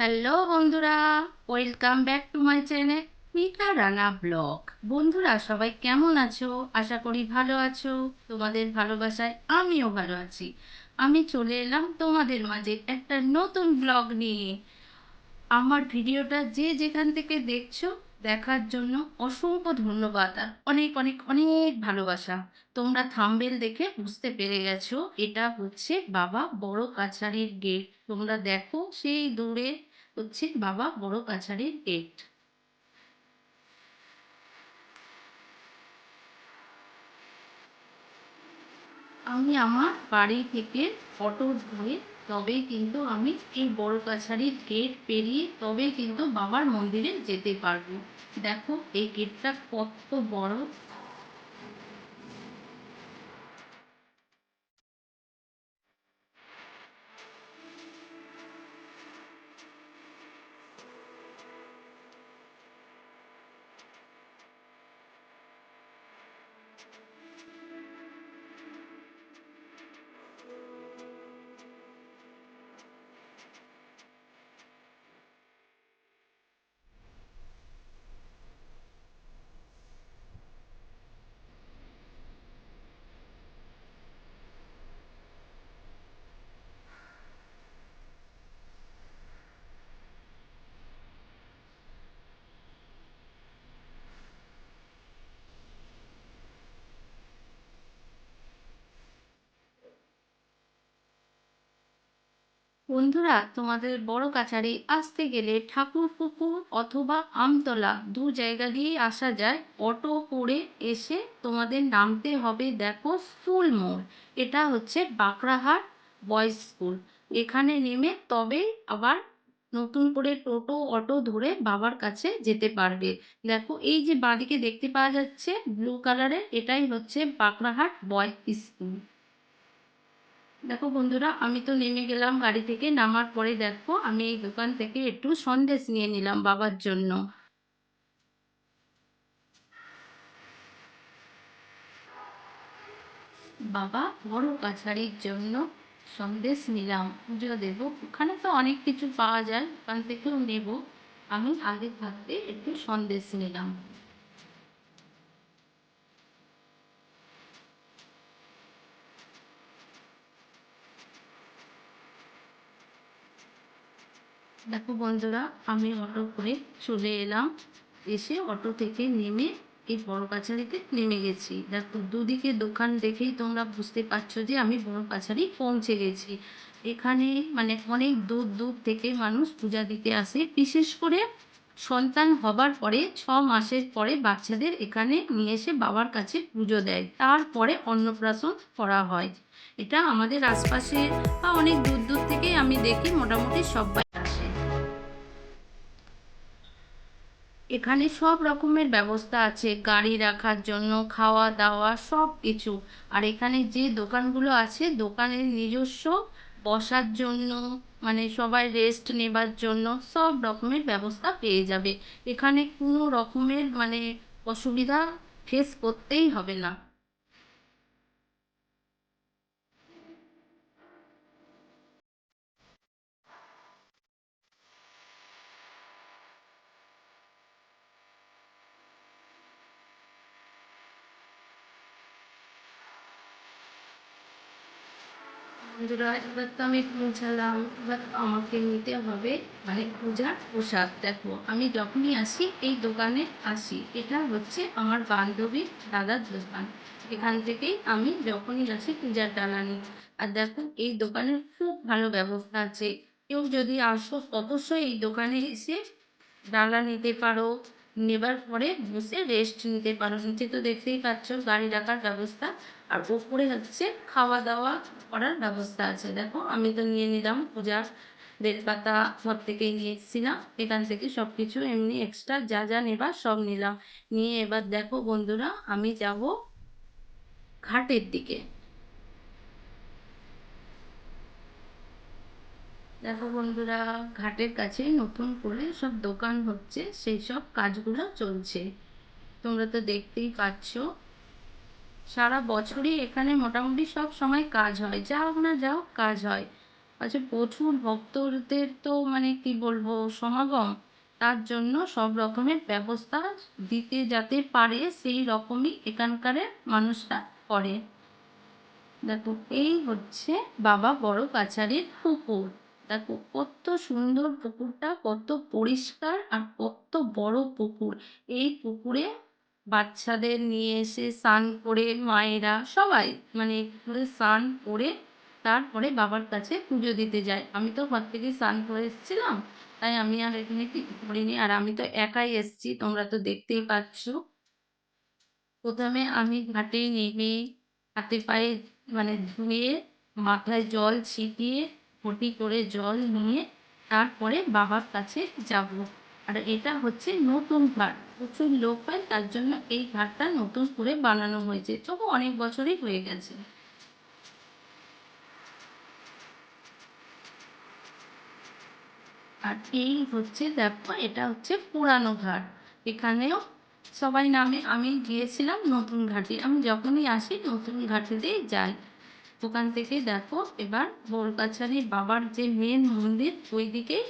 Hello বন্ধুরা, welcome back to my channel মিঠা Rana blog. বন্ধুরা সবাই কেমন আছো? আশা করি ভালো আছো। তোমাদের ভালোবাসায় আমিও ভালো আছি। আমি চলে এলাম তোমাদের মাঝে একটা নতুন ব্লগ নিয়ে। আমার ভিডিওটা যে যেখান থেকে দেখছো দেখার জন্য অসংখ্য ধন্যবাদ আর অনেক অনেক অনেক ভালোবাসা। তোমরা থাম্বনেল দেখে বুঝতে পেরে গেছো এটা হচ্ছে বাবা বড় কাছারির গেট। তোমরা দেখো সেই দূরে হচ্ছে বাবা বড় কাছারির গেট। আমি আমার বাড়ি থেকে অটো ধরে তবেই কিন্তু আমি এই বড় কাছারির গেট পেরিয়ে তবেই কিন্তু বাবার মন্দিরে যেতে পারবো। দেখো এই গেটটা কত বড়। বন্ধুরা তোমাদের বড় কাছারি আসতে গেলে ঠাকুরপুকুর অথবা আমতলা দু জায়গা দিয়েই আসা যায়। অটো করে এসে তোমাদের নামতে হবে দেখো স্কুল মোড়। এটা হচ্ছে বাঁকড়াহাট বয়েজ স্কুল। এখানে নেমে তবেই আবার নতুন করে টোটো অটো ধরে বাবার কাছে যেতে পারবে। দেখো এই যে বাঁদিকে দেখতে পাওয়া যাচ্ছে ব্লু কালারের, এটাই হচ্ছে বাঁকড়াহাট বয়েজ স্কুল। দেখো বন্ধুরা আমি তো নেমে গেলাম গাড়ি থেকে। নামার পরে দেখো আমি এই দোকান থেকে একটু সন্দেশ নিয়ে নিলাম বাবার জন্য। বাবা বড় কাছারির জন্য সন্দেশ নিলাম, পুজো দেবো। ওখানে তো অনেক কিছু পাওয়া যায়, ওখান থেকেও নেব। আমি আগে থাকতে একটু সন্দেশ নিলাম। দেখো বন্ধুরা আমি অটো করে চলে এলাম। এসে অটো থেকে নেমে এই বড় কাছারিতে নেমে গেছি। দেখো দুদিকে দোকান দেখেই তোমরা বুঝতে পারছো যে আমি বড় কাছারি পৌঁছে গেছি। এখানে মানে অনেক দূর দূর থেকে মানুষ পূজা দিতে আসে। বিশেষ করে সন্তান হবার পরে 6 মাসের পরে বাচ্চাদের এখানে নিয়ে এসে বাবার কাছে পুজো দেয়, তারপরে অন্নপ্রাশন করা হয়। এটা আমাদের আশপাশে বা অনেক দূর দূর থেকেই আমি দেখি মোটামুটি সবাই আসে। এখানে সব রকমের ব্যবস্থা আছে, গাড়ি রাখার জন্য, খাওয়া দাওয়া সব কিছু। আর এখানে যে দোকানগুলো আছে দোকানের নিজস্ব বসার জন্য, মানে সবাই রেস্ট নেবার জন্য সব রকমের ব্যবস্থা পেয়ে যাবে। এখানে কোনো রকমের মানে অসুবিধা ফেস করতেই হবে না। বন্ধুরা এবার তো আমি পৌঁছালাম। এবার আমাকে নিতে হবে মানে পূজার প্রসাদ। দেখো আমি যখনই আসি এই দোকানে আসি, এটা হচ্ছে আমার বান্ধবী দাদার দোকান। এখান থেকেই আমি যখনই আসি পূজার ডালা নিই। আর দেখো এই দোকানের খুব ভালো ব্যবস্থা আছে। কেউ যদি আসো অবশ্যই এই দোকানে এসে ডালা নিতে পারো, নেবার পরে বসে রেস্ট নিতে পারো। নিচে তো দেখতেই পাচ্ছ গাড়ি রাখার ব্যবস্থা, আর উপরে হচ্ছে খাওয়া দাওয়া করার ব্যবস্থা আছে। দেখো আমি তো নিয়ে নিলাম পূজার বেলপাতা, ঘর থেকেই নিয়ে এসেছিলাম। এখান থেকে সব কিছু এমনি এক্সট্রা যা যা নেবার সব নিলাম। নিয়ে এবার দেখো বন্ধুরা আমি যাব ঘাটের দিকে। দেখো বন্ধুরা ঘাটের কাছে নতুন করে সব দোকান হচ্ছে, সেই সব কাজগুলো চলছে। তোমরা তো দেখতেই পাচ্ছ সারা বছরই এখানে মোটামুটি সব সময় কাজ হয়, যাও না যাও কাজ হয়। আচ্ছা, প্রচুর ভক্তদের তো মানে কি বলবো সমাগম, তার জন্য সব রকমের ব্যবস্থা দিতে যাতে পারে সেই রকমই এখানকার মানুষরা করে। দেখো, এই হচ্ছে বাবা বড় কাছারির পুকুর। দেখো কত সুন্দর পুকুরটা, কত পরিষ্কার আর কত বড় পুকুর। এই পুকুরে বাচ্চাদের নিয়ে এসে স্নান করে মায়েরা সবাই মানে পুকুরে স্নান করে তারপরে বাবার কাছে পুজো দিতে যায়। আমি তো ঘর থেকে স্নান করে এসেছিলাম, তাই আমি আর এখানে কিছু করিনি। আর আমি তো একাই এসেছি, তোমরা তো দেখতেই পাচ্ছ। প্রথমে আমি ঘাটে নেমে হাতে পায়ে মানে ধুয়ে মাথায় জল ছিটিয়ে ঘটি করে জল নিয়ে তারপরে বাবার কাছে যাব। আর এটা হচ্ছে নতুন ঘাট, প্রচুর লোক হয় তার জন্য এই ঘাটটা নতুন করে বানানো হয়েছে, তবু অনেক বছরই হয়ে গেছে। আর এই হচ্ছে দেখো, এটা হচ্ছে পুরানো ঘাট। এখানেও সবাই নামে, আমি গিয়েছিলাম নতুন ঘাটে। আমি যখনই আসি নতুন ঘাটেতেই যাই। ওখান থেকে দেখো এবার বড়কাছারি বাবার যে মেন মন্দির ওই দিকেই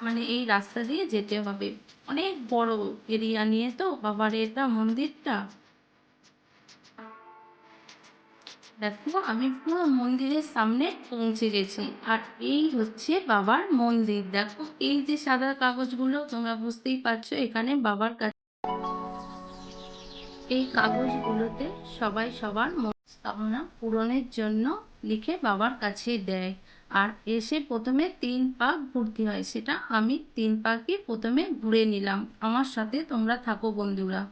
মানে এই রাস্তা দিয়ে যেতে হবে। অনেক বড় এরিয়া নিয়ে তো বাবার এটা মন্দিরটা। দেখো আমি পুরো মন্দিরের সামনে পৌঁছে গেছি। আর এই হচ্ছে বাবার মন্দির। দেখো এই যে সাদা কাগজগুলো, তোমরা বুঝতেই পারছো এখানে বাবার কাছে এই কাগজগুলোতে সবাই সবার মনস্কামনা পূরণের জন্য লিখে বাবার কাছে দেয়। আর এসে প্রথমে 3 পাক ঘুরতে হয়, সেটা আমি 3 পাকই প্রথমে ঘুরে নিলাম। আমার সাথে তোমরা থাকো বন্ধুরা।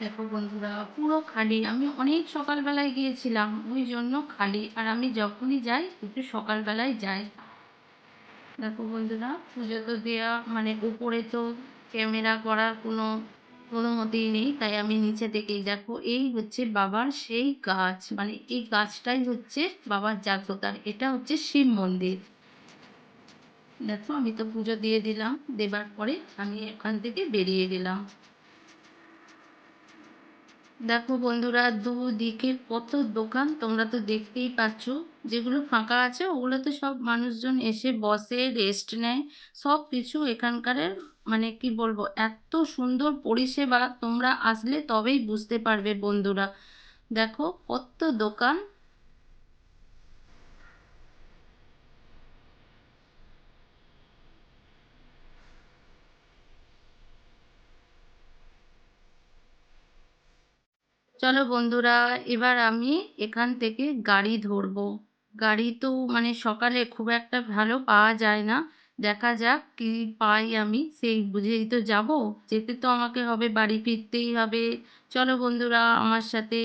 দেখো বন্ধুরা, পুরো খালি। আমি অনেক সকালবেলায় গিয়েছিলাম ওই জন্য খালি। আর আমি যখনই যাই একটু সকালবেলায় যাই। দেখো বন্ধুরা, পুজো তো দেওয়া মানে উপরে তো ক্যামেরা করার কোনো অনুমতি নেই, তাই আমি নিচে থেকেই। দেখো এই হচ্ছে বাবার সেই গাছ, মানে এই গাছটাই হচ্ছে বাবার জাগ্রত। এটা হচ্ছে শিব মন্দির। দেখো আমি তো পুজো দিয়ে দিলাম, দেবার পরে আমি এখান থেকে বেরিয়ে গেলাম। দেখো বন্ধুরা, দুদিকে কত দোকান, তোমরা তো দেখতেই পাচ্ছ। যেগুলো ফাঁকা আছে ওগুলোতে সব মানুষজন এসে বসে, রেস্ট নেয়। সব কিছু এখানকার মানে কি বলবো, এত সুন্দর পরিষেবা, তোমরা আসলে তবেই বুঝতে পারবে বন্ধুরা। দেখো কত দোকান। চলো বন্ধুরা, এবার আমি এখান থেকে গাড়ি ধরবো। গাড়ি তো মানে সকালে খুব একটা ভালো পাওয়া যায় না। দেখা যাক কি পাই, আমি সেই বুঝেই তো যাব। যেতে তো আমাকে হবে, বাড়ি ফিরতেই হবে। চলো বন্ধুরা আমার সাথে।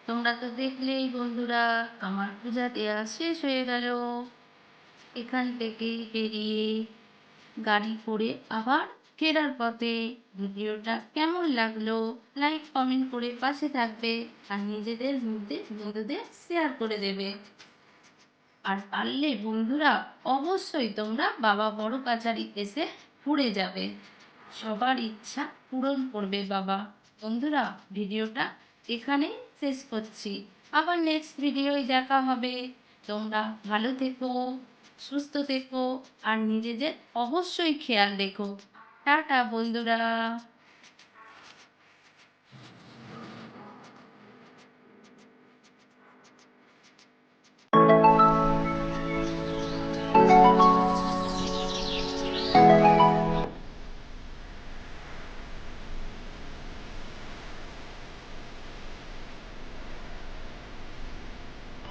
তোমরা তো দেখলেই বন্ধুরা, আমার পূজা দেওয়া শেষ হয়ে গেল। এখান থেকে বেরিয়ে গাড়ি করে আবার ফেরার পথে। ভিডিওটা কেমন লাগলো লাইক কমেন্ট করে পাশে থাকবে। আর নিজেদের মধ্যে বন্ধুদের শেয়ার করে দেবে। আর পারলে বন্ধুরা অবশ্যই তোমরা বাবা বড় কাছারি এসে ঘুরে যাবে। সবার ইচ্ছা পূরণ করবে বাবা। বন্ধুরা ভিডিওটা এখানেই শেষ করছি। আবার নেক্সট ভিডিওয় দেখা হবে। তোমরা ভালো থেকো, সুস্থ থেকো আর নিজেদের অবশ্যই খেয়াল রেখো। টাটা বন্ধুরা।